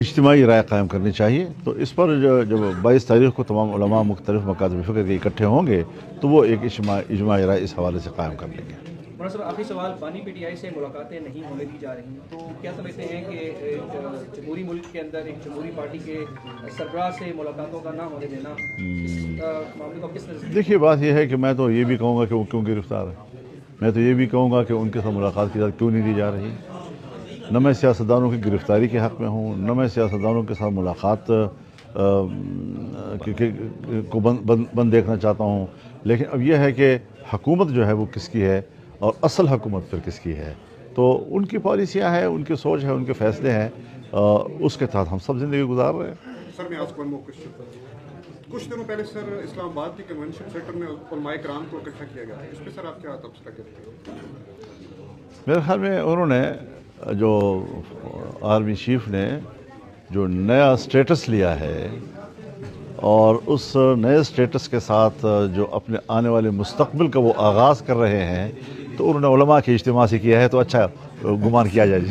इज्तिमाई राय कायम करनी चाहिए। तो इस पर जब 22 तारीख को तमाम उलमा मुख्तलिफ मकातब फ़िक्र के इकट्ठे होंगे तो वो एक इज्तिमाई राय इस हवाले से कायम कर लेंगे। मौलाना साहब, आखिरी सवाल, बानी पीटीआई से मुलाकातें नहीं होने दी जा रही, तो क्या समझते हैं कि एक जमहूरी मुल्क के अंदर एक जमहूरी पार्टी के सरबराह से मुलाकातों का ना होने देना, इस मामले को किस तरह? देखिए, बात यह है कि मैं तो ये भी कहूँगा कि वो क्यों गिरफ्तार है। मैं तो ये भी कहूँगा कि उनके साथ मुलाकात की इजाज़त क्यों नहीं दी जा रही। न मैं सियासतदानों की गिरफ्तारी के हक़ में हूँ, न मैं सियासतदानों के साथ मुलाकात को बंद देखना चाहता हूँ। लेकिन अब यह है कि हुकूमत जो है वो किसकी है और असल हुकूमत फिर किसकी है। तो उनकी पॉलिसियाँ हैं, उनकी सोच है, उनके फ़ैसले हैं, उसके तहत हम सब ज़िंदगी गुजार रहे हैं। सर, मैं आपको कुछ दिनों पहले सर इस्लामाबाद के कन्वेंशन सेंटर में उलमाए किराम को इकट्ठा किया गया, इस पर सर आप क्या तबसरा करते हैं? मेरे ख्याल में उन्होंने जो आर्मी चीफ ने जो नया स्टेटस लिया है और उस नए स्टेटस के साथ जो अपने आने वाले मुस्तकबिल का वो आगाज़ कर रहे हैं, तो उन्होंने उलमा के इज्तिमा से किया है, तो अच्छा गुमान किया जाए।